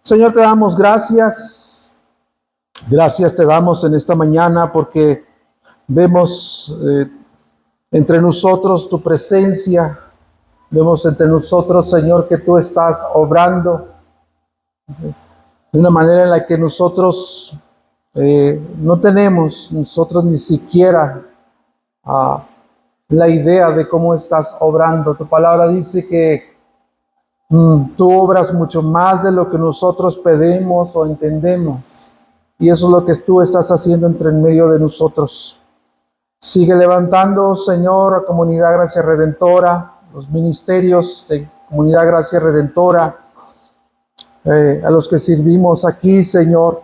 Señor, te damos gracias. Gracias te damos en esta mañana porque vemos entre nosotros tu presencia. Vemos entre nosotros, Señor, que tú estás obrando de una manera en la que nosotros no tenemos, nosotros ni siquiera la idea de cómo estás obrando. Tu palabra dice que tú obras mucho más de lo que nosotros pedimos o entendemos. Y eso es lo que tú estás haciendo entre en medio de nosotros. Sigue levantando, Señor, a Comunidad Gracia Redentora, los ministerios de Comunidad Gracia Redentora, a los que servimos aquí, Señor.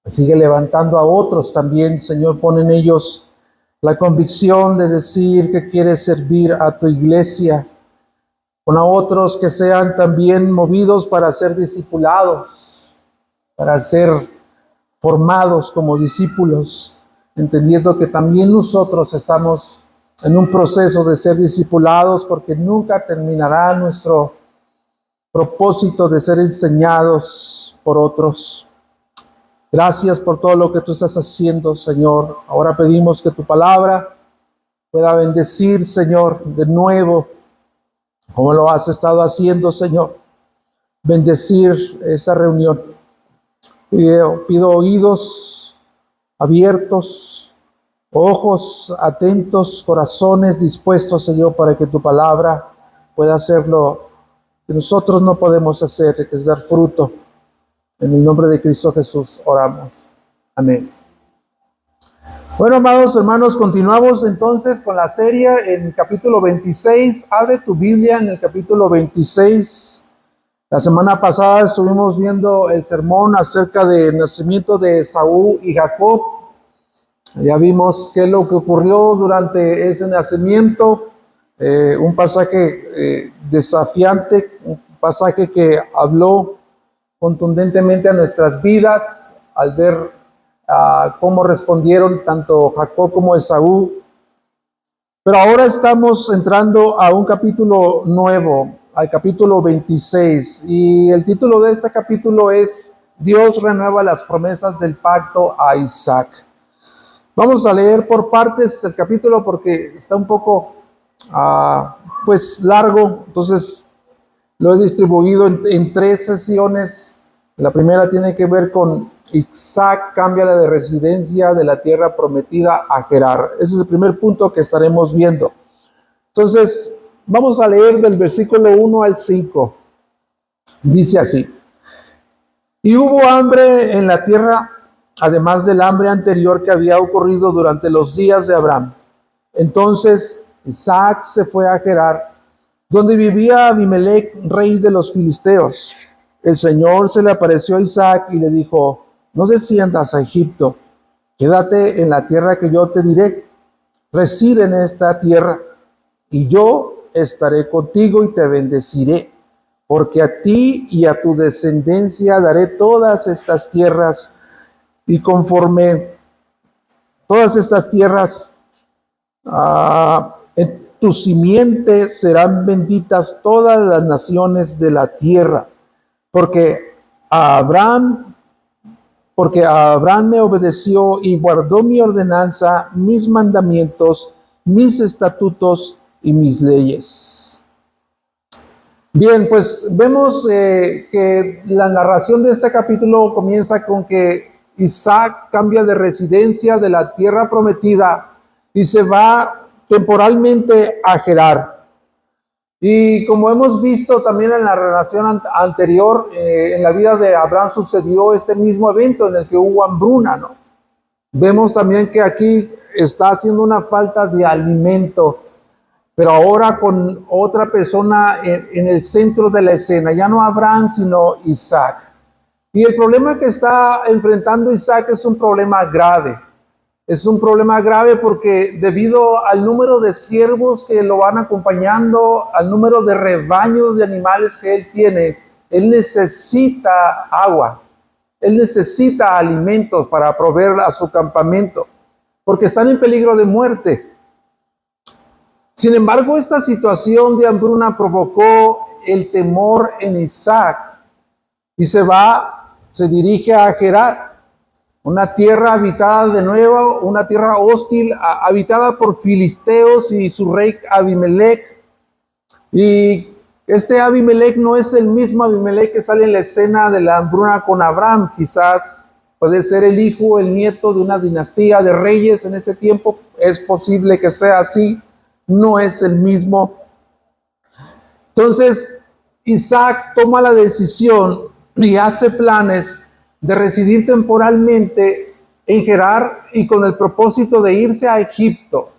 Sigue levantando a otros también, Señor. Pon en ellos la convicción de decir que quieres servir a tu iglesia. Pon a otros que sean también movidos para ser discipulados, para ser formados como discípulos, entendiendo que también nosotros estamos en un proceso de ser discipulados, porque nunca terminará nuestro propósito de ser enseñados por otros. Gracias por todo lo que tú estás haciendo, Señor. Ahora pedimos que tu palabra pueda bendecir, Señor, de nuevo, como lo has estado haciendo, Señor. Bendecir esa reunión. Pido oídos abiertos, ojos atentos, corazones dispuestos, Señor, para que tu palabra pueda hacer lo que nosotros no podemos hacer, que es dar fruto. En el nombre de Cristo Jesús oramos. Amén. Bueno, amados hermanos, continuamos entonces con la serie en capítulo 26. Abre tu Biblia en el capítulo 26. La semana pasada estuvimos viendo el sermón acerca del nacimiento de Esaú y Jacob. Ya vimos qué es lo que ocurrió durante ese nacimiento. Un pasaje desafiante, un pasaje que habló contundentemente a nuestras vidas al ver cómo respondieron tanto Jacob como Esaú. Pero ahora estamos entrando a un capítulo nuevo, al capítulo 26, y el título de este capítulo es Dios renueva las promesas del pacto a Isaac. Vamos a leer por partes el capítulo porque está un poco pues largo, entonces lo he distribuido en 3 sesiones. La primera tiene que ver con Isaac cambia de residencia de la tierra prometida a Gerar. Ese es el primer punto que estaremos viendo. Entonces, vamos a leer del versículo 1 al 5. Dice así: Y hubo hambre en la tierra, además del hambre anterior que había ocurrido durante los días de Abraham. Entonces Isaac se fue a Gerar, donde vivía Abimelec, rey de los filisteos. El Señor se le apareció a Isaac y le dijo: no desciendas a Egipto, quédate en la tierra que yo te diré. Reside en esta tierra, y yo estaré contigo y te bendeciré, porque a ti y a tu descendencia daré todas estas tierras, y conforme todas estas tierras en tu simiente serán benditas todas las naciones de la tierra, porque a Abraham me obedeció y guardó mi ordenanza, mis mandamientos, mis estatutos y mis leyes. Bien, pues vemos que la narración de este capítulo comienza con que Isaac cambia de residencia de la tierra prometida y se va temporalmente a Gerar. Y como hemos visto también en la relación anterior, en la vida de Abraham sucedió este mismo evento en el que hubo hambruna, ¿no? Vemos también que aquí está haciendo una falta de alimento, pero ahora con otra persona en el centro de la escena, ya no Abraham, sino Isaac. Y el problema que está enfrentando Isaac es un problema grave. Es un problema grave porque debido al número de siervos que lo van acompañando, al número de rebaños de animales que él tiene, él necesita agua, él necesita alimentos para proveer a su campamento, porque están en peligro de muerte. Sin embargo, esta situación de hambruna provocó el temor en Isaac. y se dirige a Gerar, una tierra habitada de nuevo, una tierra hostil, habitada por filisteos y su rey Abimelech. Y este Abimelech no es el mismo Abimelech que sale en la escena de la hambruna con Abraham. Quizás puede ser el hijo, el nieto de una dinastía de reyes en ese tiempo. Es posible que sea así. No es el mismo. Entonces, Isaac toma la decisión y hace planes de residir temporalmente en Gerar y con el propósito de irse a Egipto.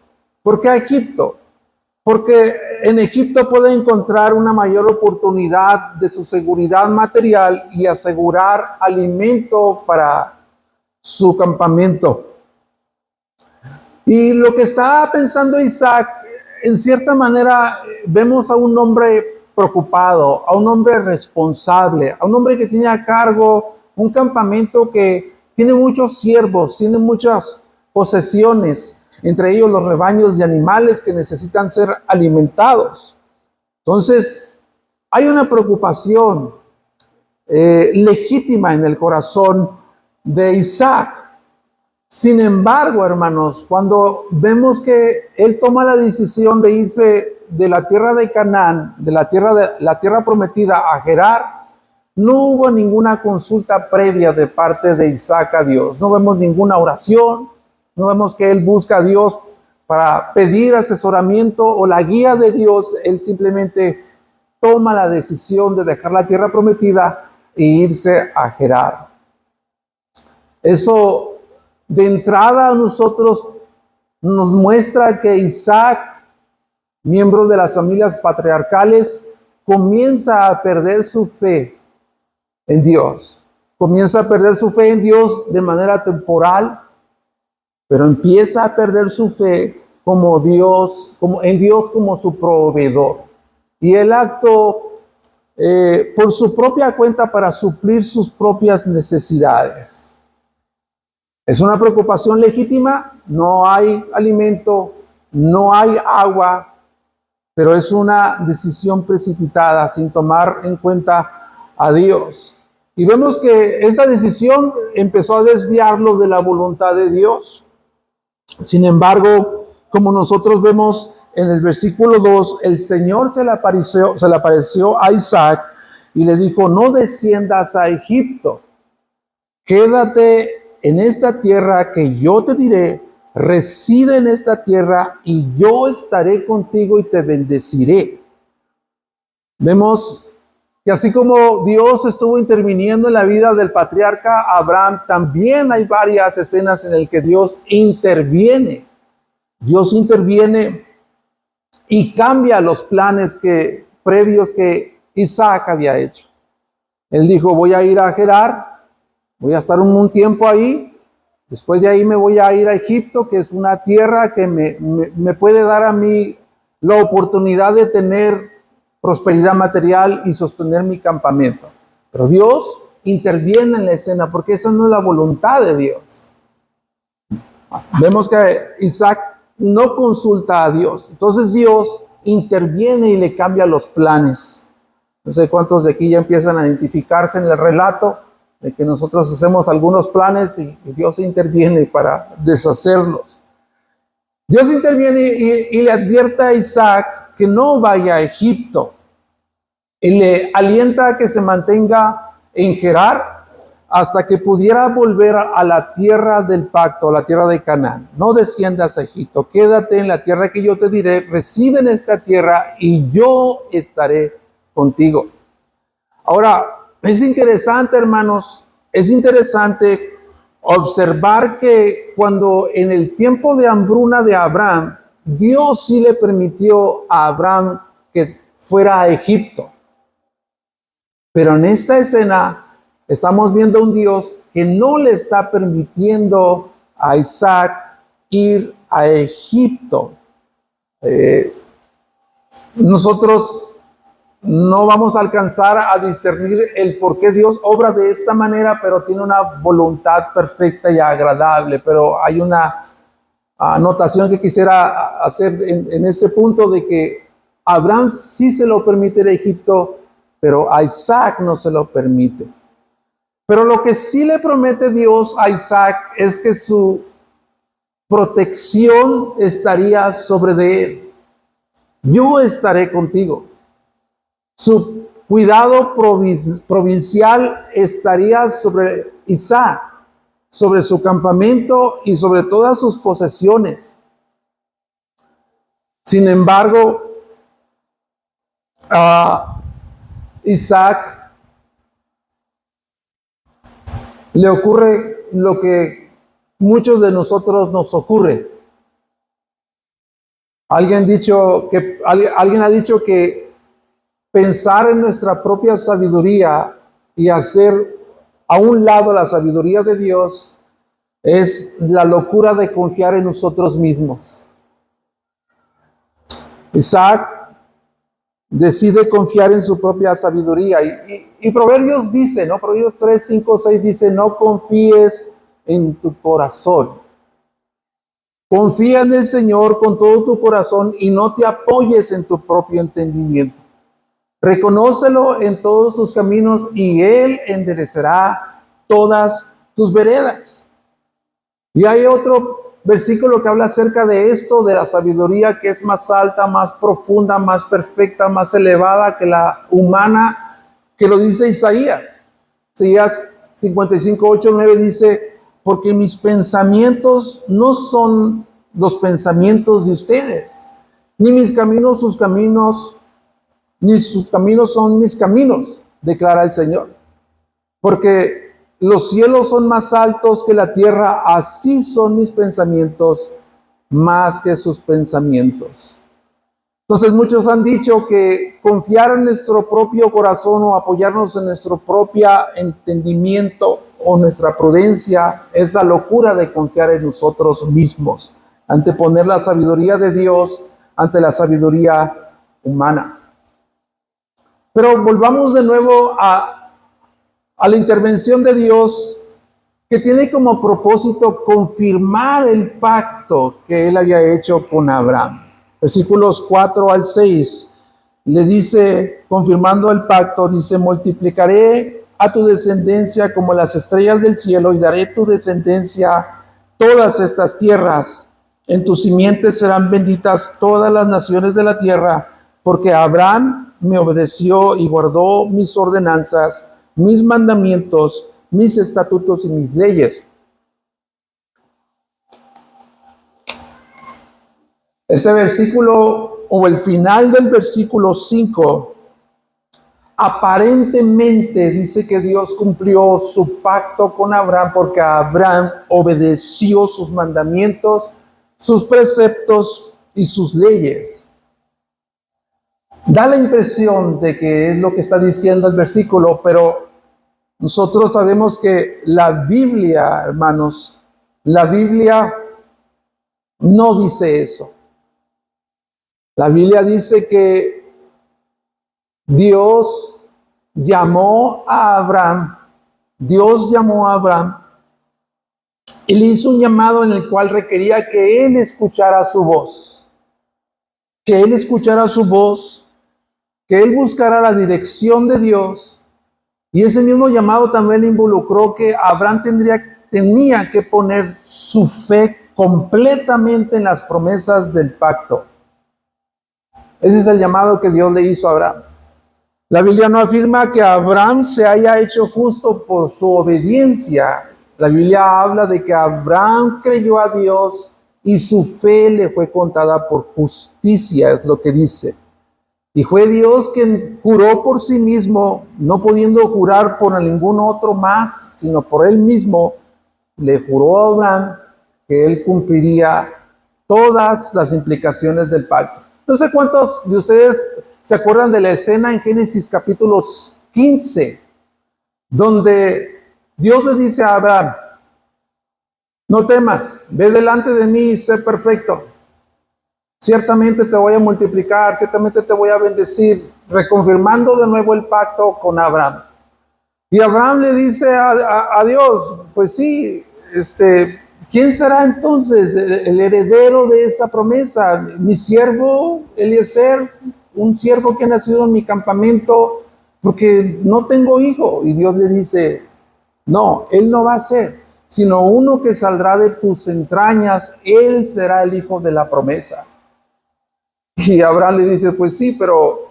¿Por qué a Egipto? Porque en Egipto puede encontrar una mayor oportunidad de su seguridad material y asegurar alimento para su campamento. Y lo que está pensando Isaac, en cierta manera, vemos a un hombre preocupado, a un hombre responsable, a un hombre que tiene a cargo un campamento que tiene muchos siervos, tiene muchas posesiones, entre ellos los rebaños de animales que necesitan ser alimentados. Entonces, hay una preocupación legítima en el corazón de Isaac. Sin embargo, hermanos, cuando vemos que él toma la decisión de irse de la tierra de Canaán, de la tierra prometida a Gerar, no hubo ninguna consulta previa de parte de Isaac a Dios. No vemos ninguna oración, no vemos que él busca a Dios para pedir asesoramiento o la guía de Dios. Él simplemente toma la decisión de dejar la tierra prometida e irse a Gerar. Eso de entrada a nosotros nos muestra que Isaac, miembro de las familias patriarcales, comienza a perder su fe en Dios. Comienza a perder su fe en Dios de manera temporal, pero empieza a perder su fe en Dios como su proveedor. Y él actuó por su propia cuenta para suplir sus propias necesidades. Es una preocupación legítima, no hay alimento, no hay agua, pero es una decisión precipitada sin tomar en cuenta a Dios. Y vemos que esa decisión empezó a desviarlo de la voluntad de Dios. Sin embargo, como nosotros vemos en el versículo 2, el Señor se le apareció a Isaac y le dijo: no desciendas a Egipto, quédate en esta tierra que yo te diré, reside en esta tierra y yo estaré contigo y te bendeciré. Vemos que así como Dios estuvo interviniendo en la vida del patriarca Abraham, también hay varias escenas en las que Dios interviene. Dios interviene y cambia los planes previos que Isaac había hecho. Él dijo: voy a ir a Gerar, voy a estar un tiempo ahí, después de ahí me voy a ir a Egipto, que es una tierra que me puede dar a mí la oportunidad de tener prosperidad material y sostener mi campamento. Pero Dios interviene en la escena porque esa no es la voluntad de Dios. Vemos que Isaac no consulta a Dios, entonces Dios interviene y le cambia los planes. No sé cuántos de aquí ya empiezan a identificarse en el relato de que nosotros hacemos algunos planes y Dios interviene para deshacerlos. Dios interviene y le advierte a Isaac que no vaya a Egipto. Y le alienta a que se mantenga en Gerar hasta que pudiera volver a la tierra del pacto, a la tierra de Canaán. No desciendas a Egipto, quédate en la tierra que yo te diré, reside en esta tierra y yo estaré contigo. Ahora, es interesante, hermanos, es interesante observar que cuando en el tiempo de hambruna de Abraham, Dios sí le permitió a Abraham que fuera a Egipto. Pero en esta escena estamos viendo un Dios que no le está permitiendo a Isaac ir a Egipto. Nosotros no vamos a alcanzar a discernir el por qué Dios obra de esta manera, pero tiene una voluntad perfecta y agradable. Pero hay una anotación que quisiera hacer en este punto, de que Abraham sí se lo permite ir a Egipto, pero a Isaac no se lo permite. Pero lo que sí le promete Dios a Isaac es que su protección estaría sobre de él. Yo estaré contigo. Su cuidado provincial estaría sobre Isaac, sobre su campamento y sobre todas sus posesiones. Sin embargo, a Isaac le ocurre lo que muchos de nosotros nos ocurre. Alguien ha dicho que pensar en nuestra propia sabiduría y hacer a un lado la sabiduría de Dios es la locura de confiar en nosotros mismos. Isaac decide confiar en su propia sabiduría. Y Proverbios dice, ¿no? Proverbios 3, 5, 6 dice, no confíes en tu corazón. Confía en el Señor con todo tu corazón y no te apoyes en tu propio entendimiento. Reconócelo en todos tus caminos y Él enderezará todas tus veredas. Y hay otro versículo que habla acerca de esto, de la sabiduría que es más alta, más profunda, más perfecta, más elevada que la humana, que lo dice Isaías. Isaías 55, 8, 9 dice, porque mis pensamientos no son los pensamientos de ustedes, ni mis caminos sus caminos, ni sus caminos son mis caminos, declara el Señor. Porque los cielos son más altos que la tierra, así son mis pensamientos más que sus pensamientos. Entonces muchos han dicho que confiar en nuestro propio corazón o apoyarnos en nuestro propio entendimiento o nuestra prudencia es la locura de confiar en nosotros mismos, anteponer la sabiduría de Dios ante la sabiduría humana. Pero volvamos de nuevo a la intervención de Dios, que tiene como propósito confirmar el pacto que Él había hecho con Abraham. Versículos 4 al 6 le dice, confirmando el pacto, dice, multiplicaré a tu descendencia como las estrellas del cielo y daré tu descendencia todas estas tierras. En tus simientes serán benditas todas las naciones de la tierra, porque Abraham me obedeció y guardó mis ordenanzas, mis mandamientos, mis estatutos y mis leyes. Este versículo, o el final del versículo 5, aparentemente dice que Dios cumplió su pacto con Abraham porque Abraham obedeció sus mandamientos, sus preceptos y sus leyes. Da la impresión de que es lo que está diciendo el versículo, pero nosotros sabemos que la Biblia, hermanos, la Biblia no dice eso. La Biblia dice que Dios llamó a Abraham, y le hizo un llamado en el cual requería que él escuchara su voz, que él buscara la dirección de Dios. Y ese mismo llamado también involucró que Abraham tenía que poner su fe completamente en las promesas del pacto. Ese es el llamado que Dios le hizo a Abraham. La Biblia no afirma que Abraham se haya hecho justo por su obediencia. La Biblia habla de que Abraham creyó a Dios y su fe le fue contada por justicia, es lo que dice. Y fue Dios quien juró por sí mismo, no pudiendo jurar por ningún otro más, sino por él mismo, le juró a Abraham que él cumpliría todas las implicaciones del pacto. No sé cuántos de ustedes se acuerdan de la escena en Génesis capítulo 15, donde Dios le dice a Abraham, no temas, ve delante de mí y sé perfecto. Ciertamente te voy a multiplicar, ciertamente te voy a bendecir, reconfirmando de nuevo el pacto con Abraham. Y Abraham le dice a Dios, pues sí, ¿quién será entonces el heredero de esa promesa? Mi siervo Eliezer, un siervo que ha nacido en mi campamento, porque no tengo hijo. Y Dios le dice, No, él no va a ser, sino uno que saldrá de tus entrañas, él será el hijo de la promesa. Y Abraham le dice, pues sí, pero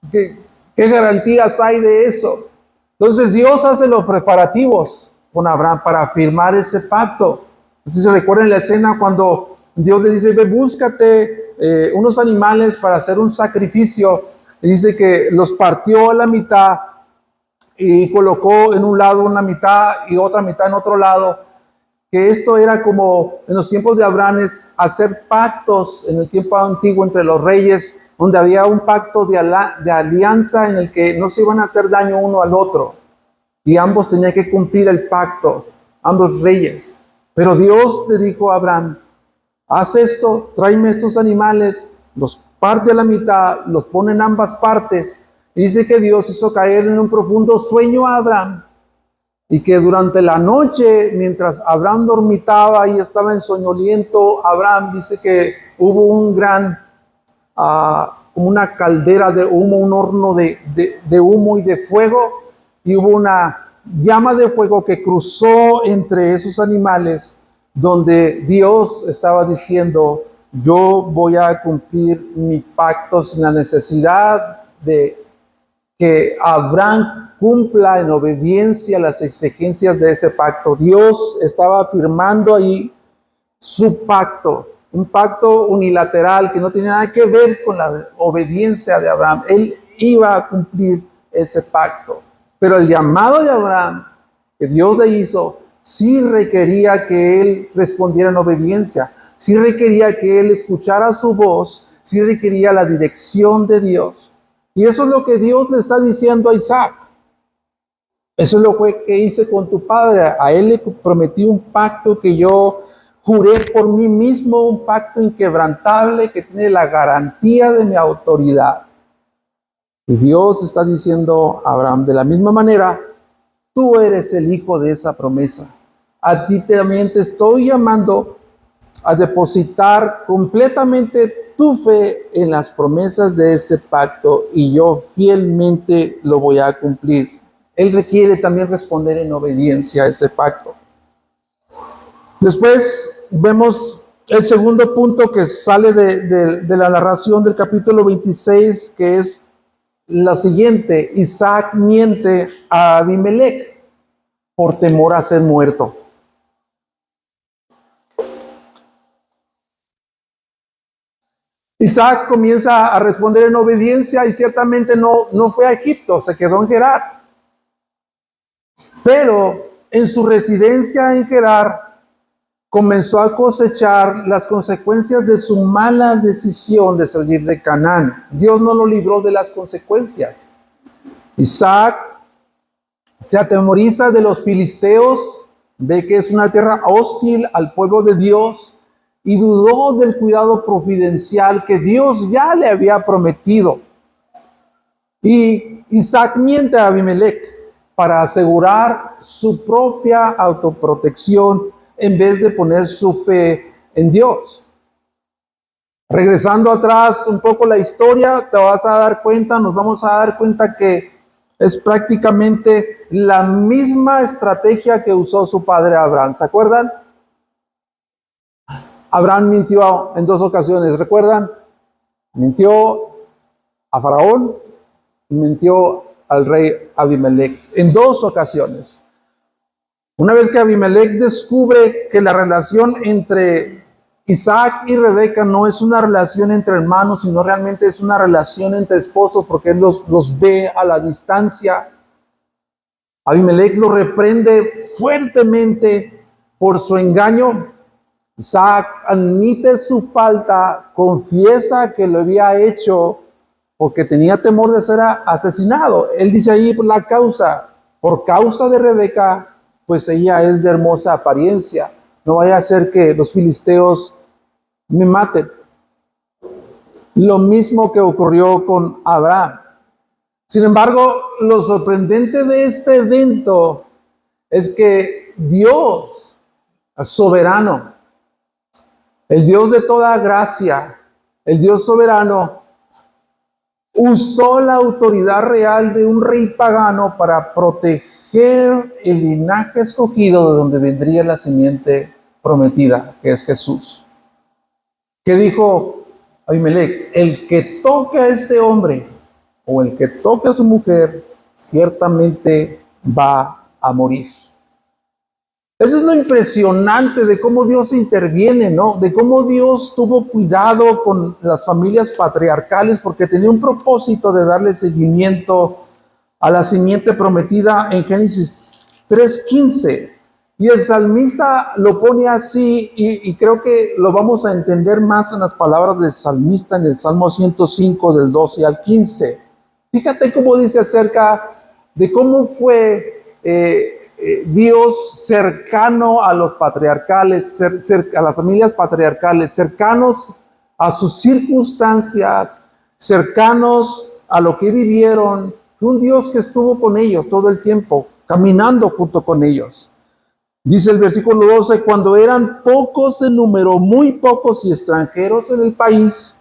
¿qué garantías hay de eso? Entonces Dios hace los preparativos con Abraham para firmar ese pacto. Entonces se recuerda en la escena cuando Dios le dice, ve, búscate unos animales para hacer un sacrificio. Y dice que los partió a la mitad y colocó en un lado una mitad y otra mitad en otro lado. Que esto era como en los tiempos de Abraham, es hacer pactos en el tiempo antiguo entre los reyes, donde había un pacto de alianza en el que no se iban a hacer daño uno al otro. Y ambos tenían que cumplir el pacto, ambos reyes. Pero Dios le dijo a Abraham, haz esto, tráeme estos animales, los parte a la mitad, los pone en ambas partes. Y dice que Dios hizo caer en un profundo sueño a Abraham. Y que durante la noche, mientras Abraham dormitaba y estaba en soñoliento, Abraham dice que hubo un gran, como una caldera de humo, un horno de humo y de fuego, y hubo una llama de fuego que cruzó entre esos animales, donde Dios estaba diciendo, yo voy a cumplir mi pacto sin la necesidad de que Abraham cumpla en obediencia las exigencias de ese pacto. Dios estaba firmando ahí su pacto, un pacto unilateral que no tenía nada que ver con la obediencia de Abraham. Él iba a cumplir ese pacto. Pero el llamado de Abraham que Dios le hizo, sí requería que él respondiera en obediencia, sí requería que él escuchara su voz, sí requería la dirección de Dios. Y eso es lo que Dios le está diciendo a Isaac. Eso es lo que hice con tu padre. A él le prometí un pacto que yo juré por mí mismo, un pacto inquebrantable que tiene la garantía de mi autoridad. Y Dios está diciendo a Abraham, de la misma manera, tú eres el hijo de esa promesa. A ti también te estoy llamando a depositar completamente tu fe en las promesas de ese pacto y yo fielmente lo voy a cumplir. Él requiere también responder en obediencia a ese pacto. Después vemos el segundo punto que sale de la narración del capítulo 26, que es la siguiente. Isaac miente a Abimelech por temor a ser muerto. Isaac comienza a responder en obediencia y ciertamente no fue a Egipto, se quedó en Gerar. Pero en su residencia en Gerar comenzó a cosechar las consecuencias de su mala decisión de salir de Canaán. Dios no lo libró de las consecuencias. Isaac se atemoriza de los filisteos, ve que es una tierra hostil al pueblo de Dios, y dudó del cuidado providencial que Dios ya le había prometido. Y Isaac miente a Abimelech para asegurar su propia autoprotección en vez de poner su fe en Dios. Regresando atrás un poco la historia, te vas a dar cuenta, nos vamos a dar cuenta que es prácticamente la misma estrategia que usó su padre Abraham. ¿Se acuerdan? Abraham mintió en dos ocasiones, ¿recuerdan? Mintió a Faraón y mintió al rey Abimelech en dos ocasiones. Una vez que Abimelech descubre que la relación entre Isaac y Rebeca no es una relación entre hermanos, sino realmente es una relación entre esposos, porque él los ve a la distancia, Abimelech lo reprende fuertemente por su engaño. Isaac admite su falta, confiesa que lo había hecho porque tenía temor de ser asesinado. Él dice ahí por causa de Rebeca, pues ella es de hermosa apariencia. No vaya a ser que los filisteos me maten. Lo mismo que ocurrió con Abraham. Sin embargo, lo sorprendente de este evento es que Dios, soberano, el Dios de toda gracia, el Dios soberano, usó la autoridad real de un rey pagano para proteger el linaje escogido de donde vendría la simiente prometida, que es Jesús. ¿Qué dijo Abimelech? El que toque a este hombre o el que toque a su mujer, ciertamente va a morir. Eso es lo impresionante de cómo Dios interviene, ¿no? De cómo Dios tuvo cuidado con las familias patriarcales porque tenía un propósito de darle seguimiento a la simiente prometida en Génesis 3:15. Y el salmista lo pone así y creo que lo vamos a entender más en las palabras del salmista en el Salmo 105 del 12 al 15. Fíjate cómo dice acerca de cómo fue Dios cercano a los patriarcales, a las familias patriarcales, cercanos a sus circunstancias, cercanos a lo que vivieron. Un Dios que estuvo con ellos todo el tiempo, caminando junto con ellos. Dice el versículo 12, cuando eran pocos en número, muy pocos y extranjeros en el país,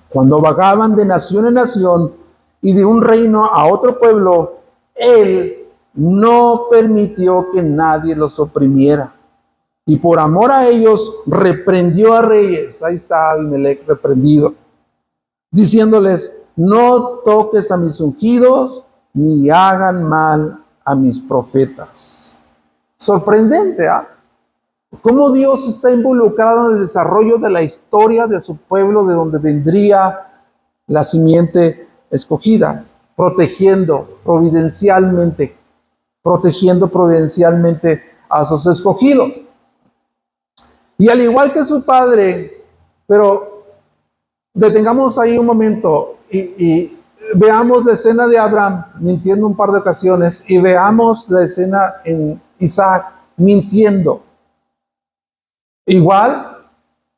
cuando vagaban de nación en nación y de un reino a otro pueblo, Él no permitió que nadie los oprimiera. Y por amor a ellos, reprendió a reyes. Ahí está Abimelech reprendido, diciéndoles, no toques a mis ungidos, ni hagan mal a mis profetas. Sorprendente, ¿ah? Cómo Dios está involucrado en el desarrollo de la historia de su pueblo, de donde vendría la simiente escogida, protegiendo providencialmente a sus escogidos. Y al igual que su padre, pero detengamos ahí un momento y veamos la escena de Abraham mintiendo un par de ocasiones y veamos la escena en Isaac mintiendo. Igual,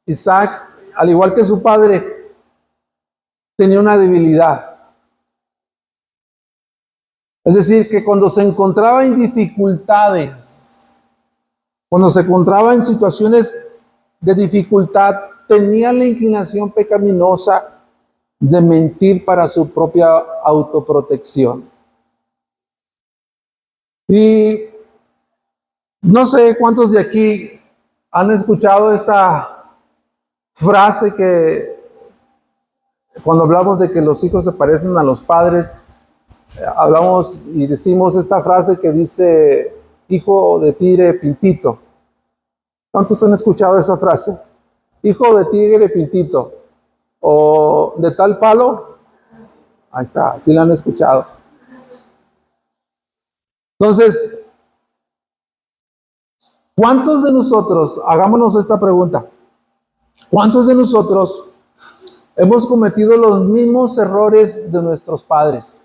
Isaac, al igual que su padre, tenía una debilidad. Es decir, que cuando se encontraba en dificultades, cuando se encontraba en situaciones de dificultad, tenía la inclinación pecaminosa de mentir para su propia autoprotección. Y no sé cuántos de aquí han escuchado esta frase que cuando hablamos de que los hijos se parecen a los padres, hablamos y decimos esta frase que dice, hijo de tigre pintito. ¿Cuántos han escuchado esa frase? Hijo de tigre pintito. O de tal palo. Ahí está, sí la han escuchado. Entonces, ¿cuántos de nosotros, hagámonos esta pregunta, cuántos de nosotros hemos cometido los mismos errores de nuestros padres?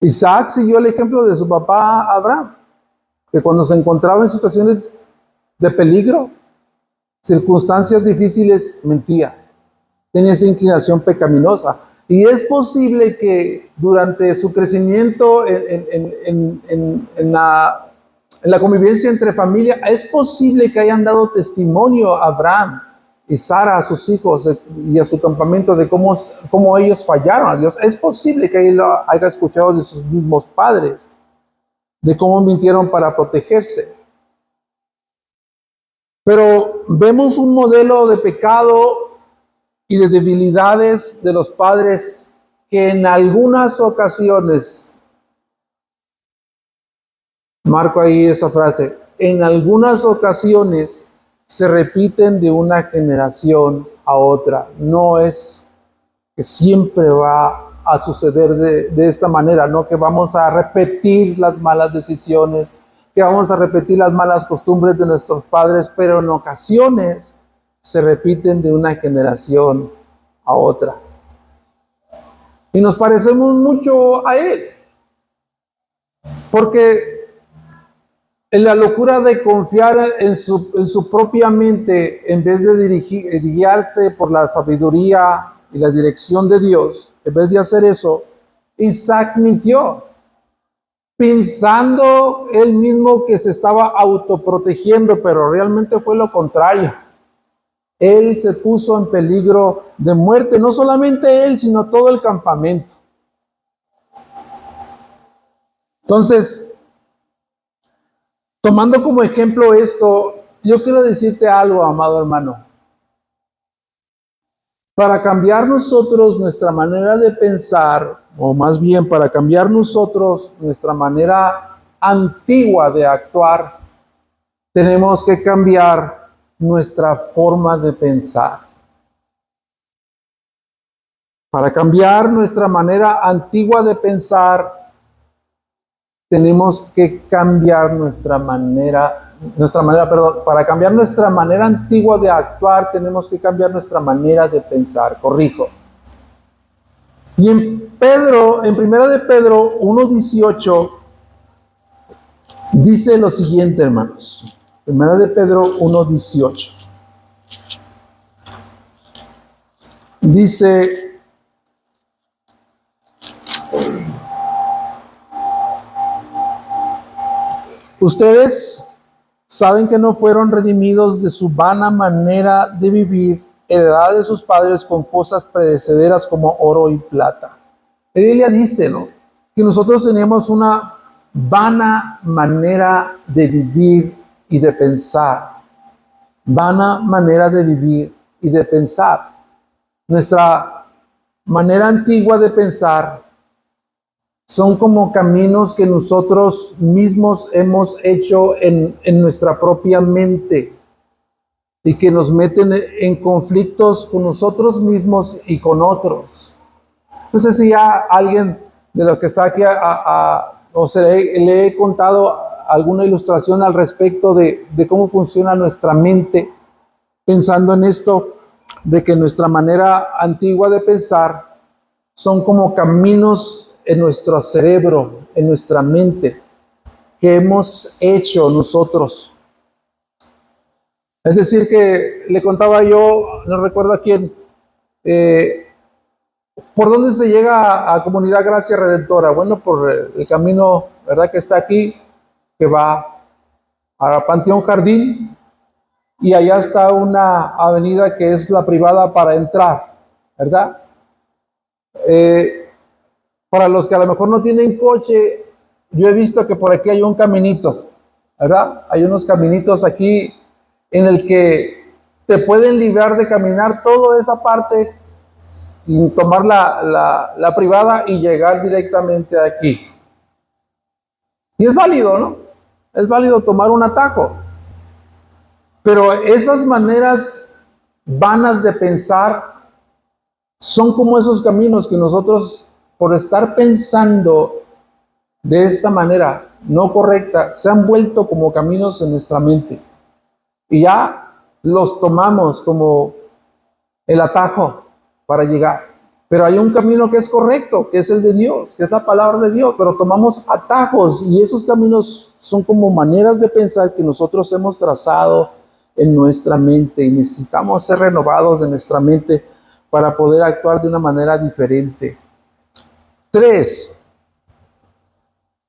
Isaac siguió el ejemplo de su papá Abraham, que cuando se encontraba en situaciones de peligro, circunstancias difíciles, mentía. Tenía esa inclinación pecaminosa. Y es posible que durante su crecimiento en la convivencia entre familia, es posible que hayan dado testimonio a Abraham y Sara, a sus hijos y a su campamento, de cómo ellos fallaron a Dios. Es posible que él lo haya escuchado de sus mismos padres, de cómo mintieron para protegerse. Pero vemos un modelo de pecado y de debilidades de los padres que en algunas ocasiones, marco ahí esa frase, en algunas ocasiones se repiten de una generación a otra. No es que siempre va a suceder de esta manera, no que vamos a repetir las malas decisiones, que vamos a repetir las malas costumbres de nuestros padres, pero en ocasiones se repiten de una generación a otra. Y nos parecemos mucho a él, porque en la locura de confiar en su propia mente, en vez de guiarse por la sabiduría y la dirección de Dios, en vez de hacer eso, Isaac mintió, pensando él mismo que se estaba autoprotegiendo, pero realmente fue lo contrario. Él se puso en peligro de muerte, no solamente él, sino todo el campamento. Entonces, tomando como ejemplo esto, yo quiero decirte algo, amado hermano. Para cambiar nosotros nuestra manera de pensar, o más bien para cambiar nosotros nuestra manera antigua de actuar, tenemos que cambiar nuestra forma de pensar. Para cambiar nuestra manera antigua de pensar, tenemos que cambiar para cambiar nuestra manera antigua de actuar, tenemos que cambiar nuestra manera de pensar, corrijo. Y en 1 de Pedro 1:18, dice lo siguiente, hermanos. 1 de Pedro 1:18. Dice: ustedes saben que no fueron redimidos de su vana manera de vivir, heredada de sus padres con cosas perecederas como oro y plata. Ella dice, ¿no?, que nosotros tenemos una vana manera de vivir y de pensar. Vana manera de vivir y de pensar. Nuestra manera antigua de pensar son como caminos que nosotros mismos hemos hecho en nuestra propia mente y que nos meten en conflictos con nosotros mismos y con otros. No sé si ya alguien de los que está aquí le he contado alguna ilustración al respecto de cómo funciona nuestra mente, pensando en esto, de que nuestra manera antigua de pensar son como caminos en nuestro cerebro, en nuestra mente, que hemos hecho nosotros. Es decir, que le contaba yo, no recuerdo a quién, ¿por dónde se llega a Comunidad Gracia Redentora? Bueno, por el camino, ¿verdad?, que está aquí, que va a Panteón Jardín, y allá está una avenida que es la privada para entrar, ¿verdad? Para los que a lo mejor no tienen coche, yo he visto que por aquí hay un caminito, ¿verdad? Hay unos caminitos aquí en el que te pueden librar de caminar toda esa parte sin tomar la privada y llegar directamente aquí. Y es válido, ¿no? Es válido tomar un atajo. Pero esas maneras vanas de pensar son como esos caminos que nosotros, por estar pensando de esta manera no correcta, se han vuelto como caminos en nuestra mente. Y ya los tomamos como el atajo para llegar. Pero hay un camino que es correcto, que es el de Dios, que es la palabra de Dios, pero tomamos atajos y esos caminos son como maneras de pensar que nosotros hemos trazado en nuestra mente y necesitamos ser renovados de nuestra mente para poder actuar de una manera diferente. 3.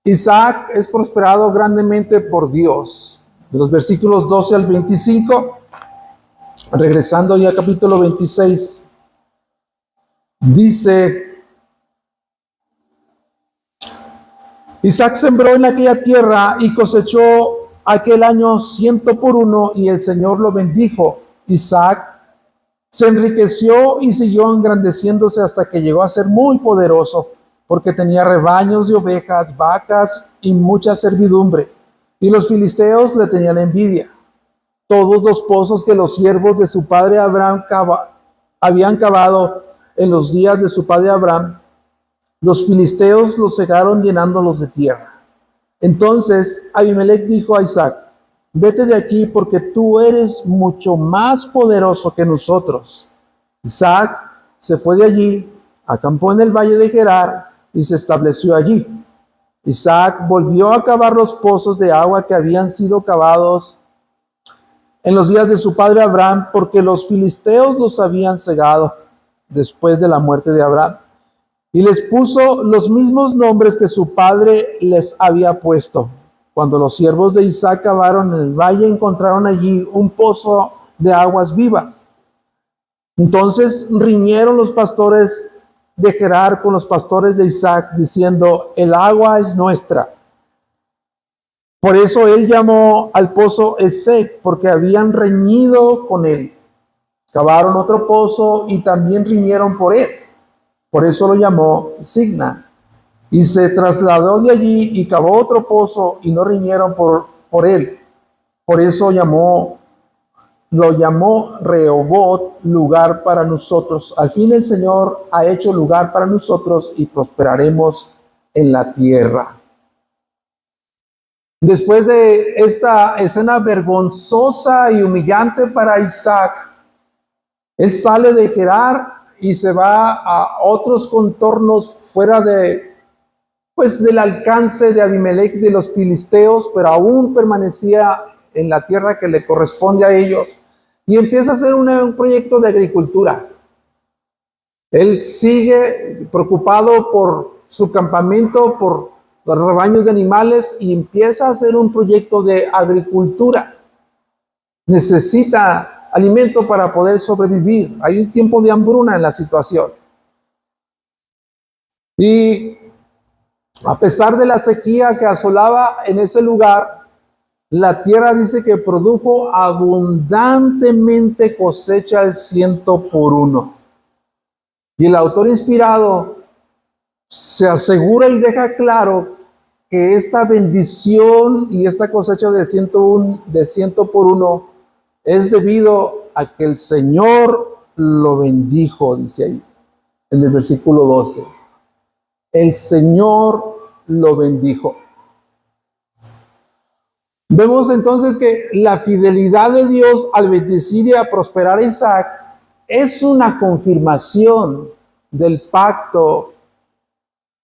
Isaac es prosperado grandemente por Dios. De los versículos 12 al 25, regresando ya al capítulo 26, dice: Isaac sembró en aquella tierra y cosechó aquel año 100 por 1, y el Señor lo bendijo. Isaac se enriqueció y siguió engrandeciéndose hasta que llegó a ser muy poderoso, porque tenía rebaños de ovejas, vacas y mucha servidumbre, y los filisteos le tenían envidia. Todos los pozos que los siervos de su padre Abraham habían cavado en los días de su padre Abraham, los filisteos los cegaron llenándolos de tierra. Entonces Abimelech dijo a Isaac: vete de aquí, porque tú eres mucho más poderoso que nosotros. Isaac se fue de allí, acampó en el valle de Gerar y se estableció allí. Isaac volvió a cavar los pozos de agua que habían sido cavados en los días de su padre Abraham, porque los filisteos los habían cegado después de la muerte de Abraham. Y les puso los mismos nombres que su padre les había puesto. Cuando los siervos de Isaac cavaron en el valle, encontraron allí un pozo de aguas vivas. Entonces riñeron los pastores de Gerar con los pastores de Isaac, diciendo: el agua es nuestra. Por eso él llamó al pozo Esek, porque habían reñido con él. Cavaron otro pozo y también riñeron por él. Por eso lo llamó Signa. Y se trasladó de allí y cavó otro pozo y no riñeron por él. Por eso lo llamó Rehobot, lugar para nosotros. Al fin el Señor ha hecho lugar para nosotros y prosperaremos en la tierra. Después de esta escena vergonzosa y humillante para Isaac, él sale de Gerar y se va a otros contornos fuera del alcance de Abimelech de los filisteos, pero aún permanecía en la tierra que le corresponde a ellos, y empieza a hacer un proyecto de agricultura. Él sigue preocupado por su campamento, por los rebaños de animales, y empieza a hacer un proyecto de agricultura. Necesita alimento para poder sobrevivir. Hay un tiempo de hambruna en la situación. Y a pesar de la sequía que asolaba en ese lugar, la tierra dice que produjo abundantemente cosecha al 100%. Y el autor inspirado se asegura y deja claro que esta bendición y esta cosecha del 100% es debido a que el Señor lo bendijo, dice ahí, en el versículo 12. El Señor lo bendijo. Vemos entonces que la fidelidad de Dios al bendecir y a prosperar a Isaac es una confirmación del pacto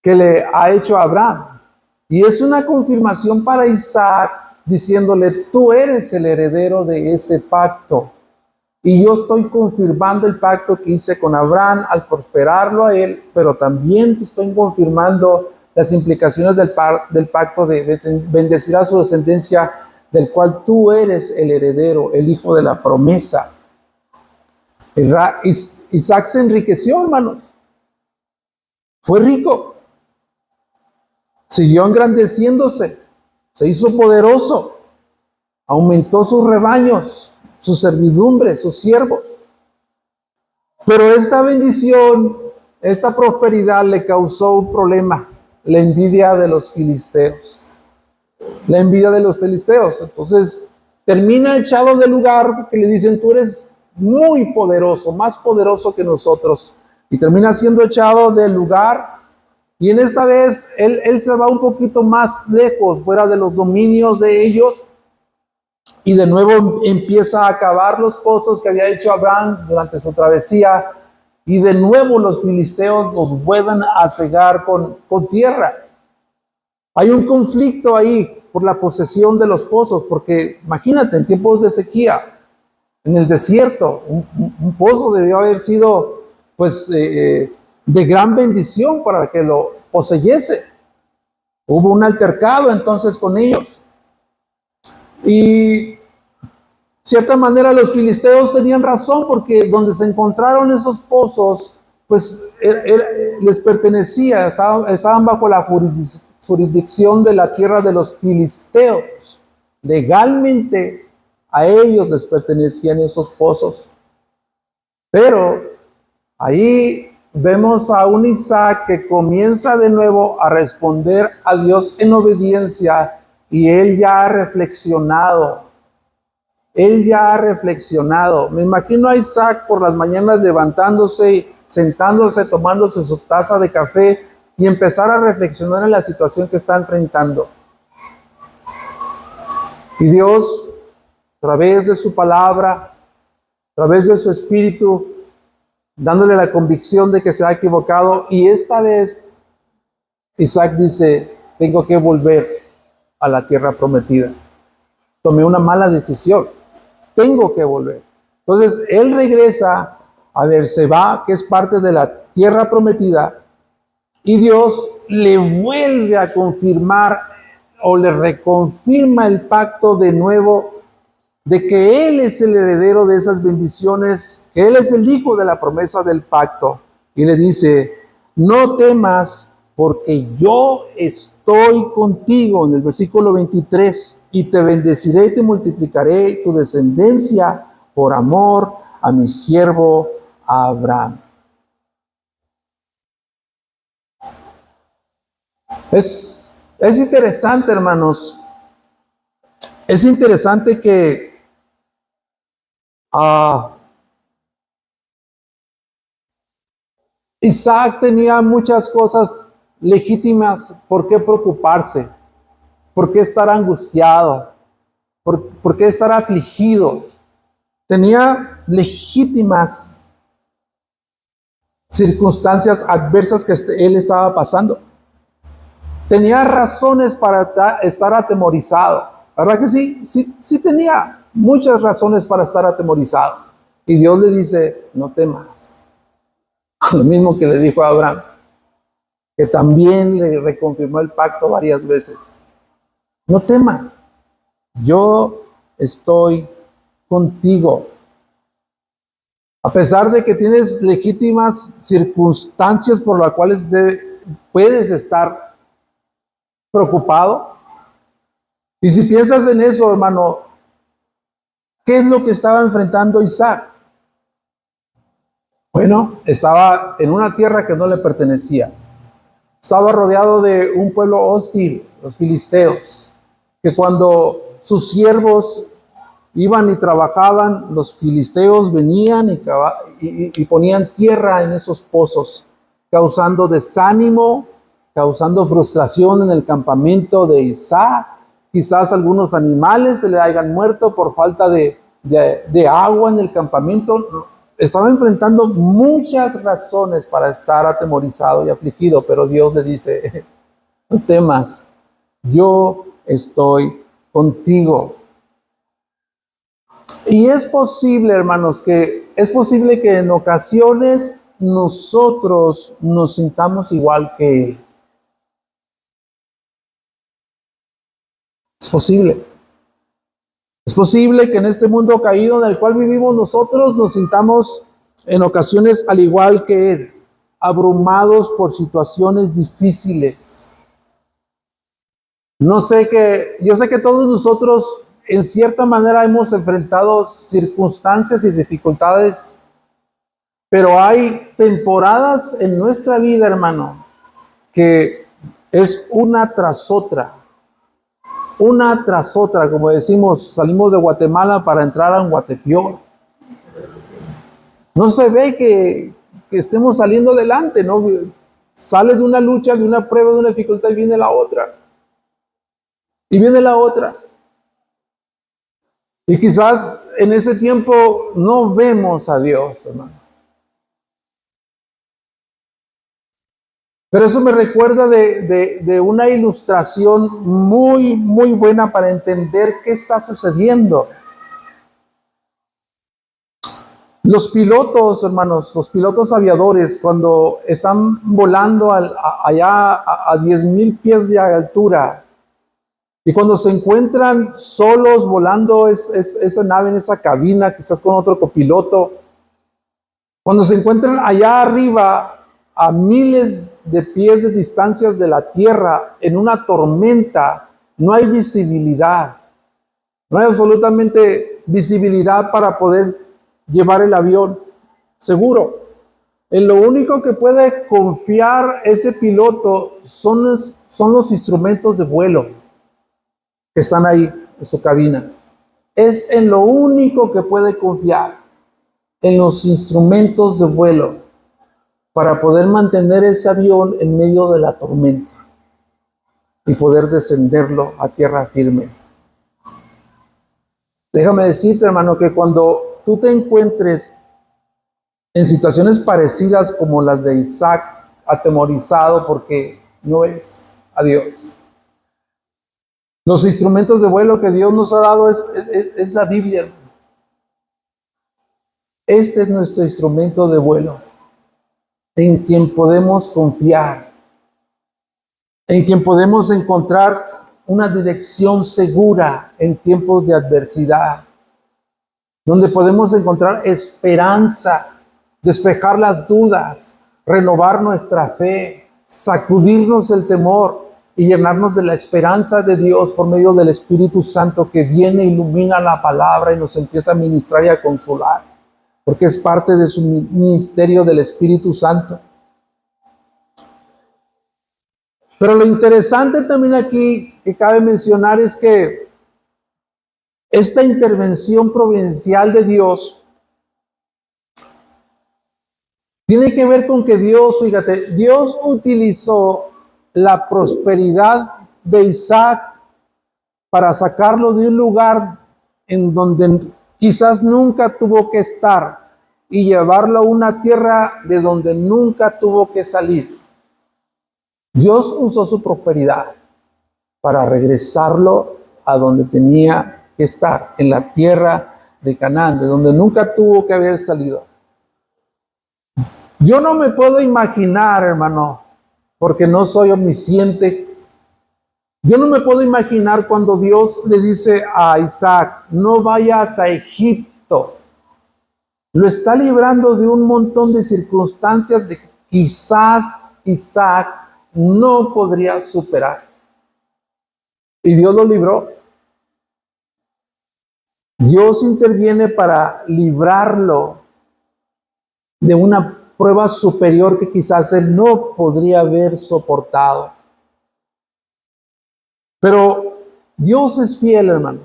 que le ha hecho a Abraham. Y es una confirmación para Isaac diciéndole: tú eres el heredero de ese pacto. Y yo estoy confirmando el pacto que hice con Abraham al prosperarlo a él, pero también te estoy confirmando las implicaciones del pacto de bendecir a su descendencia, del cual tú eres el heredero, el hijo de la promesa. Isaac se enriqueció, hermanos. Fue rico. Siguió engrandeciéndose. Se hizo poderoso. Aumentó sus rebaños, su servidumbre, sus siervos. Pero esta bendición, esta prosperidad le causó un problema: la envidia de los filisteos. La envidia de los filisteos. Entonces termina echado del lugar porque le dicen: tú eres muy poderoso, más poderoso que nosotros. Y termina siendo echado del lugar. Y en esta vez él se va un poquito más lejos, fuera de los dominios de ellos. Y de nuevo empieza a cavar los pozos que había hecho Abraham durante su travesía. Y de nuevo los filisteos los vuelven a cegar con tierra. Hay un conflicto ahí por la posesión de los pozos, porque imagínate, en tiempos de sequía, en el desierto, un pozo debió haber sido de gran bendición para que lo poseyese. Hubo un altercado entonces con ellos. Y de cierta manera los filisteos tenían razón, porque donde se encontraron esos pozos, pues les pertenecía, estaban bajo la jurisdicción de la tierra de los filisteos. Legalmente a ellos les pertenecían esos pozos. Pero ahí vemos a un Isaac que comienza de nuevo a responder a Dios en obediencia, y él ya ha reflexionado. Él ya ha reflexionado. Me imagino a Isaac por las mañanas levantándose, sentándose, tomándose su taza de café y empezar a reflexionar en la situación que está enfrentando. Y Dios, a través de su palabra, a través de su espíritu, dándole la convicción de que se ha equivocado, y esta vez Isaac dice: tengo que volver a la tierra prometida. Tomé una mala decisión. Tengo que volver. Entonces él regresa a Beerseba, que es parte de la tierra prometida, y Dios le vuelve a confirmar o le reconfirma el pacto de nuevo de que él es el heredero de esas bendiciones que Él es el hijo de la promesa del pacto. Y le dice, no temas porque yo estoy contigo, en el versículo 23, y te bendeciré y te multiplicaré tu descendencia por amor a mi siervo Abraham. Es interesante, hermanos. Es interesante que Isaac tenía muchas cosas legítimas por qué preocuparse, por qué estar angustiado, por qué estar afligido. Tenía legítimas circunstancias adversas que él estaba pasando. Tenía razones para estar atemorizado. ¿Verdad que sí? Sí tenía muchas razones para estar atemorizado. Y Dios le dice, no temas. Lo mismo que le dijo a Abraham, que también le reconfirmó el pacto varias veces. No temas, yo estoy contigo. A pesar de que tienes legítimas circunstancias por las cuales puedes estar preocupado. Y si piensas en eso, hermano, ¿qué es lo que estaba enfrentando Isaac? Bueno, estaba en una tierra que no le pertenecía. Estaba rodeado de un pueblo hostil, los filisteos, que cuando sus siervos iban y trabajaban, los filisteos venían y ponían tierra en esos pozos, causando desánimo, causando frustración en el campamento de Isaac. Quizás algunos animales se le hayan muerto por falta de agua en el campamento. Estaba enfrentando muchas razones para estar atemorizado y afligido, pero Dios le dice, no temas, yo estoy contigo. Y es posible, hermanos, que en ocasiones nosotros nos sintamos igual que Él. Es posible. Es posible que en este mundo caído en el cual vivimos nosotros nos sintamos en ocasiones al igual que Él, abrumados por situaciones difíciles. Yo sé que todos nosotros en cierta manera hemos enfrentado circunstancias y dificultades, pero hay temporadas en nuestra vida, hermano, que es una tras otra, como decimos, salimos de Guatemala para entrar a Guatepeor. No se ve que estemos saliendo adelante, ¿no? Sales de una lucha, de una prueba, de una dificultad y viene la otra. Y viene la otra. Y quizás en ese tiempo no vemos a Dios, hermano. Pero eso me recuerda de una ilustración muy, muy buena para entender qué está sucediendo. Los pilotos, hermanos, los pilotos aviadores, cuando están volando allá a 10,000 pies de altura, y cuando se encuentran solos volando esa nave en esa cabina, quizás con otro copiloto, cuando se encuentran allá arriba, a miles de pies de distancias de la tierra, en una tormenta, no hay visibilidad. No hay absolutamente visibilidad para poder llevar el avión seguro. En lo único que puede confiar ese piloto son los instrumentos de vuelo que están ahí en su cabina. Es en lo único que puede confiar, en los instrumentos de vuelo, para poder mantener ese avión en medio de la tormenta y poder descenderlo a tierra firme. Déjame decirte, hermano, que cuando tú te encuentres en situaciones parecidas como las de Isaac, atemorizado porque no es a Dios, los instrumentos de vuelo que Dios nos ha dado es la Biblia, hermano. Este es nuestro instrumento de vuelo, en quien podemos confiar, en quien podemos encontrar una dirección segura en tiempos de adversidad. donde podemos encontrar esperanza, despejar las dudas, renovar nuestra fe, sacudirnos el temor y llenarnos de la esperanza de Dios por medio del Espíritu Santo que viene, ilumina la palabra y nos empieza a ministrar y a consolar, porque es parte de su ministerio del Espíritu Santo. Pero lo interesante también aquí que cabe mencionar es que esta intervención providencial de Dios tiene que ver con que Dios, fíjate, Dios utilizó la prosperidad de Isaac para sacarlo de un lugar en donde quizás nunca tuvo que estar y llevarlo a una tierra de donde nunca tuvo que salir. Dios usó su prosperidad para regresarlo a donde tenía que estar, en la tierra de Canaán, de donde nunca tuvo que haber salido. Yo no me puedo imaginar, hermano, porque no soy omnisciente. Yo no me puedo imaginar cuando Dios le dice a Isaac, no vayas a Egipto. Lo está librando de un montón de circunstancias de que quizás Isaac no podría superar. Y Dios lo libró. Dios interviene para librarlo de una prueba superior que quizás él no podría haber soportado. Pero Dios es fiel, hermano.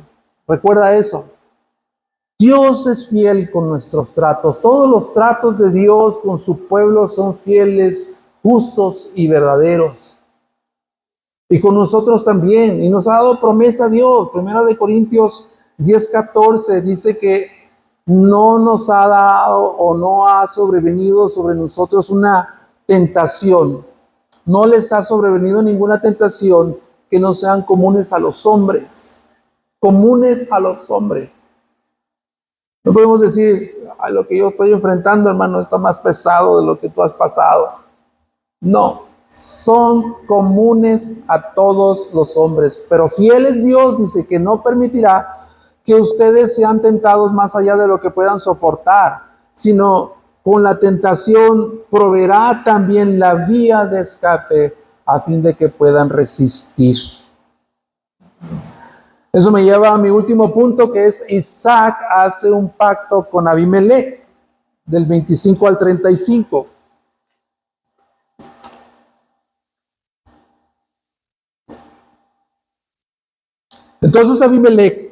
Recuerda eso. Dios es fiel con nuestros tratos. Todos los tratos de Dios con su pueblo son fieles, justos y verdaderos. Y con nosotros también. Y nos ha dado promesa Dios. 1 Corintios 10:14 dice que no nos ha dado o no ha sobrevenido sobre nosotros una tentación. No les ha sobrevenido ninguna tentación que no sean comunes a los hombres. Comunes a los hombres. No podemos decir, lo que yo estoy enfrentando, hermano, está más pesado de lo que tú has pasado. No, son comunes a todos los hombres. Pero fiel es Dios, dice que no permitirá que ustedes sean tentados más allá de lo que puedan soportar, sino con la tentación proveerá también la vía de escape a fin de que puedan resistir. Eso me lleva a mi último punto, que es Isaac hace un pacto con Abimelech, del 25 al 35. Entonces Abimelech,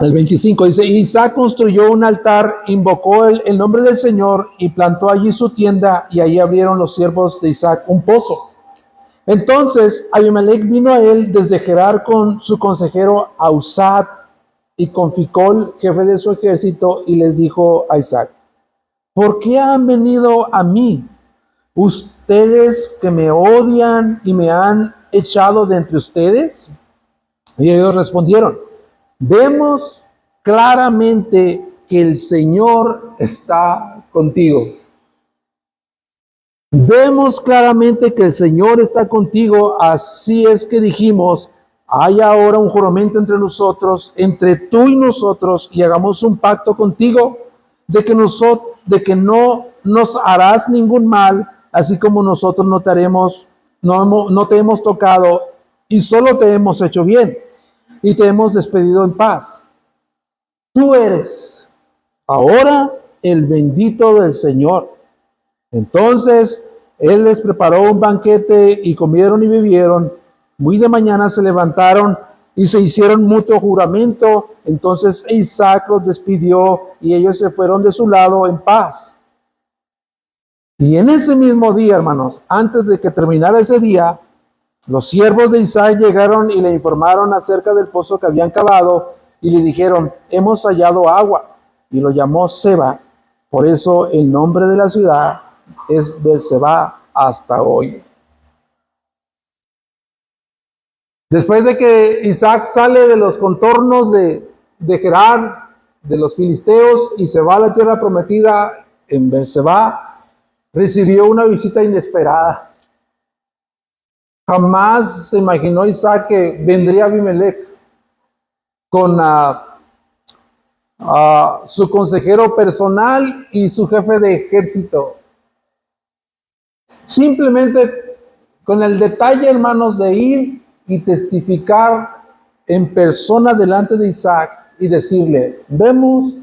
el 25, dice, Isaac construyó un altar, invocó el nombre del Señor y plantó allí su tienda, y allí abrieron los siervos de Isaac un pozo. Entonces Abimelech vino a él desde Gerar con su consejero Ahuzat y con Ficol, jefe de su ejército, y les dijo a Isaac, ¿por qué han venido a mí, ustedes que me odian y me han echado de entre ustedes? Y ellos respondieron, vemos claramente que el Señor está contigo. Vemos claramente que el Señor está contigo, así es que dijimos, hay ahora un juramento entre nosotros, entre tú y nosotros, y hagamos un pacto contigo de que no nos harás ningún mal, así como nosotros no te hemos tocado y solo te hemos hecho bien y te hemos despedido en paz. Tú eres ahora el bendito del Señor. Entonces él les preparó un banquete y comieron y bebieron. Muy de mañana se levantaron y se hicieron mutuo juramento. Entonces Isaac los despidió y ellos se fueron de su lado en paz. Y en ese mismo día, hermanos, antes de que terminara ese día, los siervos de Isaac llegaron y le informaron acerca del pozo que habían cavado y le dijeron, hemos hallado agua. Y lo llamó Seba. Por eso el nombre de la ciudad es Beerseba hasta hoy. Después de que Isaac sale de los contornos de Gerar, de los filisteos, y se va a la tierra prometida en Beerseba, recibió una visita inesperada. Jamás se imaginó Isaac que vendría Abimelech con su consejero personal y su jefe de ejército. Simplemente con el detalle, hermanos, de ir y testificar en persona delante de Isaac y decirle, vemos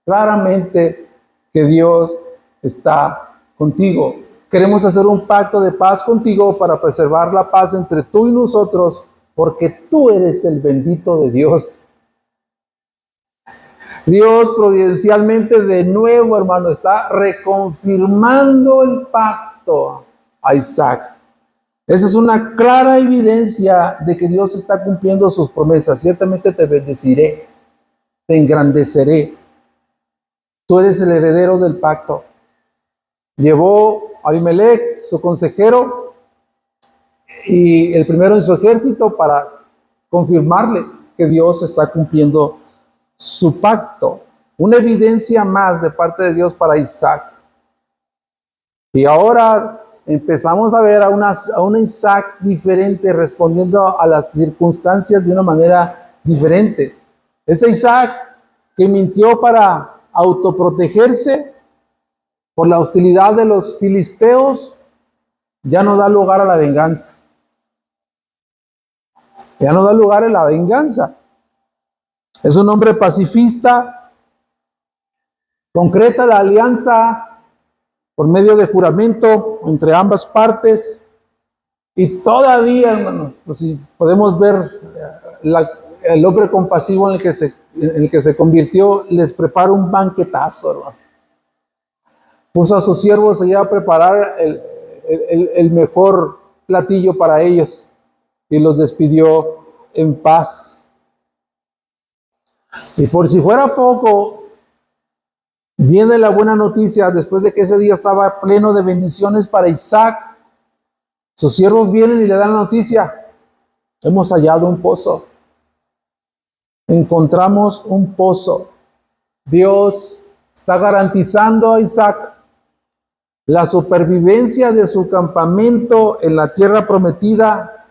claramente que Dios está contigo. Queremos hacer un pacto de paz contigo para preservar la paz entre tú y nosotros, porque tú eres el bendito de Dios. Dios providencialmente de nuevo, hermano, está reconfirmando el pacto a Isaac. Esa es una clara evidencia de que Dios está cumpliendo sus promesas. Ciertamente te bendeciré, te engrandeceré. Tú eres el heredero del pacto. Llevó a Abimelech, su consejero, y el primero en su ejército para confirmarle que Dios está cumpliendo su pacto. Una evidencia más de parte de Dios para Isaac. Y ahora empezamos a ver a una Isaac diferente, respondiendo a las circunstancias de una manera diferente. Ese Isaac que mintió para autoprotegerse por la hostilidad de los filisteos, ya no da lugar a la venganza. Ya no da lugar a la venganza. Es un hombre pacifista, concreta la alianza por medio de juramento entre ambas partes, y todavía, hermanos, pues si podemos ver el hombre compasivo en el que se convirtió, les prepara un banquetazo, hermano. Puso a sus siervos allá a preparar el mejor platillo para ellos y los despidió en paz. Y por si fuera poco, viene la buena noticia después de que ese día estaba pleno de bendiciones para Isaac. Sus siervos vienen y le dan la noticia: hemos hallado un pozo. Encontramos un pozo. Dios está garantizando a Isaac la supervivencia de su campamento en la tierra prometida,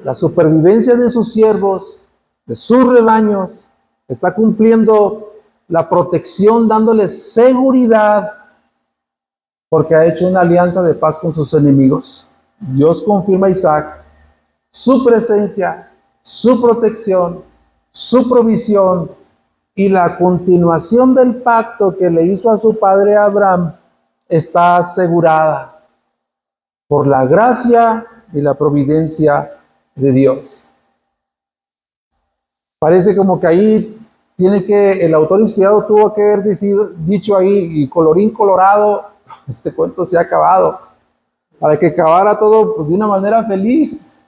la supervivencia de sus siervos, de sus rebaños. Está cumpliendo la protección, dándoles seguridad, porque ha hecho una alianza de paz con sus enemigos. Dios confirma a Isaac su presencia, su protección, su provisión y la continuación del pacto que le hizo a su padre Abraham está asegurada por la gracia y la providencia de Dios. Parece como que ahí el autor inspirado tuvo que haber dicho ahí, y colorín colorado, este cuento se ha acabado, para que acabara todo pues, de una manera feliz.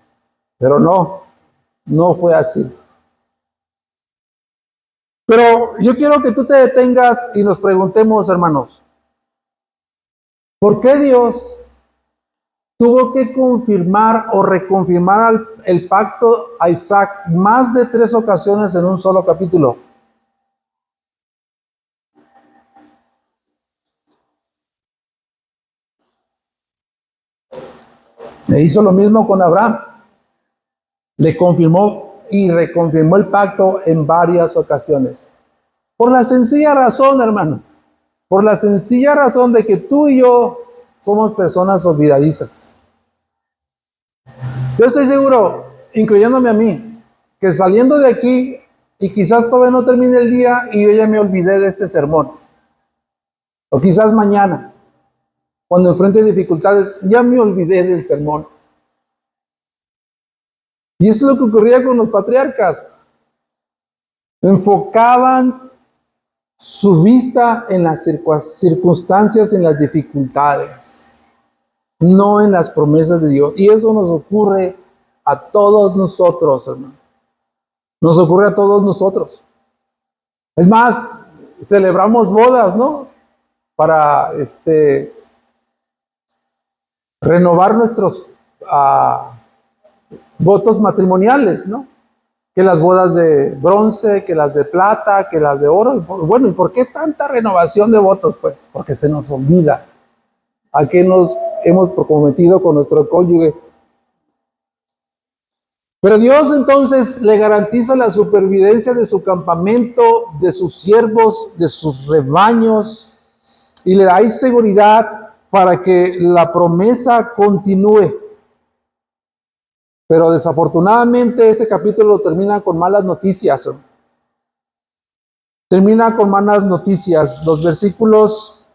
Pero no fue así. Pero yo quiero que tú te detengas y nos preguntemos, hermanos, ¿por qué Dios tuvo que confirmar o reconfirmar el pacto a Isaac más de 3 ocasiones en un solo capítulo? Le hizo lo mismo con Abraham. Le confirmó y reconfirmó el pacto en varias ocasiones. Por la sencilla razón, hermanos, por la sencilla razón de que tú y yo somos personas olvidadizas. Yo estoy seguro, incluyéndome a mí, que saliendo de aquí, y quizás todavía no termine el día y yo ya me olvidé de este sermón. O quizás mañana, cuando enfrente dificultades, ya me olvidé del sermón. Y eso es lo que ocurría con los patriarcas. Enfocaban su vista en las circunstancias, en las dificultades, no en las promesas de Dios. Y eso nos ocurre a todos nosotros, hermano. Nos ocurre a todos nosotros. Es más, celebramos bodas, ¿no? Para renovar nuestros votos matrimoniales, ¿no? Que las bodas de bronce, que las de plata, que las de oro. Bueno, ¿y por qué tanta renovación de votos? Pues porque se nos olvida a qué nos hemos comprometido con nuestro cónyuge. Pero Dios entonces le garantiza la supervivencia de su campamento, de sus siervos, de sus rebaños, y le da seguridad para que la promesa continúe. Pero desafortunadamente este capítulo termina con malas noticias. Termina con malas noticias. Los versículos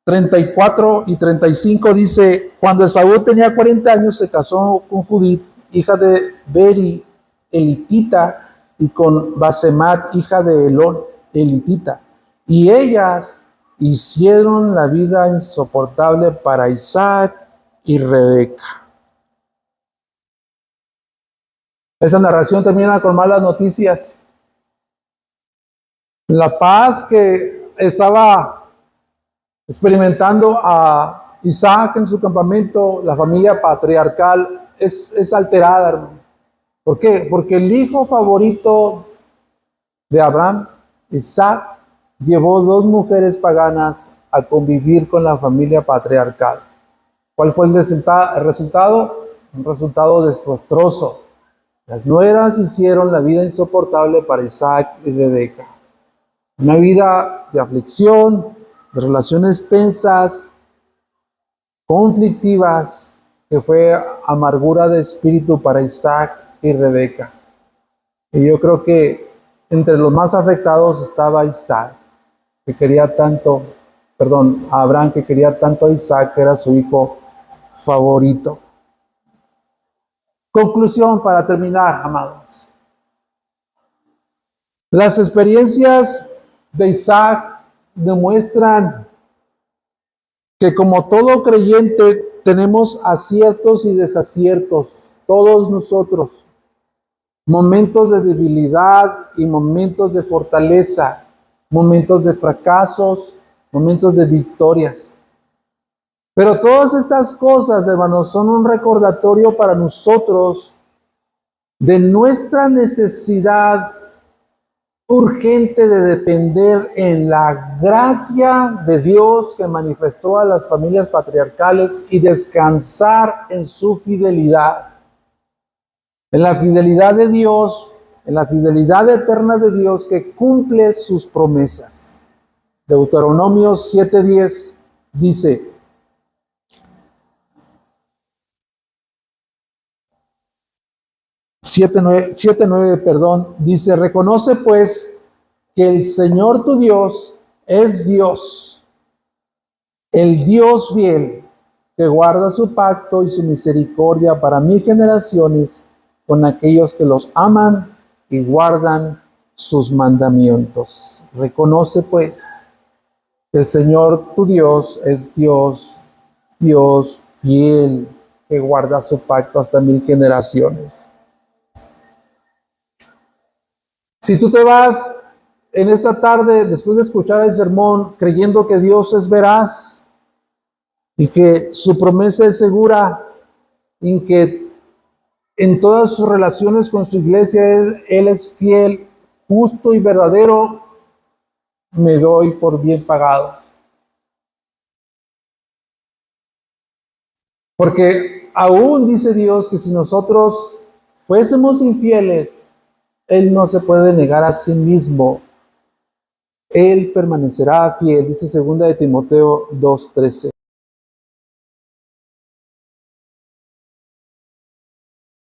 34 y 35 dice: cuando Esaú tenía 40 años, se casó con Judith, hija de Beri, elitita, y con Basemat, hija de Elón, elitita. Y ellas hicieron la vida insoportable para Isaac y Rebeca. Esa narración termina con malas noticias. La paz que estaba experimentando a Isaac en su campamento, la familia patriarcal, es alterada, hermano. ¿Por qué? Porque el hijo favorito de Abraham, Isaac, llevó 2 mujeres paganas a convivir con la familia patriarcal. ¿Cuál fue el resultado? Un resultado desastroso. Las nueras hicieron la vida insoportable para Isaac y Rebeca. Una vida de aflicción, de relaciones tensas, conflictivas, que fue amargura de espíritu para Isaac y Rebeca. Y yo creo que entre los más afectados estaba Isaac, que quería tanto, Abraham, que quería tanto a Isaac, que era su hijo favorito. Conclusión para terminar, amados. Las experiencias de Isaac demuestran que, como todo creyente, tenemos aciertos y desaciertos, todos nosotros, momentos de debilidad y momentos de fortaleza, momentos de fracasos, momentos de victorias. Pero todas estas cosas, hermanos, son un recordatorio para nosotros de nuestra necesidad urgente de depender en la gracia de Dios que manifestó a las familias patriarcales y descansar en su fidelidad. En la fidelidad de Dios, en la fidelidad eterna de Dios que cumple sus promesas. Deuteronomio 7:10 dice: 7:9, dice: reconoce pues que el Señor tu Dios es Dios, el Dios fiel, que guarda su pacto y su misericordia para 1000 generaciones con aquellos que los aman y guardan sus mandamientos. Reconoce pues que el Señor tu Dios es Dios, Dios fiel, que guarda su pacto hasta 1000 generaciones. Si tú te vas en esta tarde, después de escuchar el sermón, creyendo que Dios es veraz y que su promesa es segura, y que en todas sus relaciones con su iglesia Él es fiel, justo y verdadero, me doy por bien pagado. Porque aún dice Dios que si nosotros fuésemos infieles, Él no se puede negar a sí mismo. Él permanecerá fiel, dice 2 de Timoteo 2:13.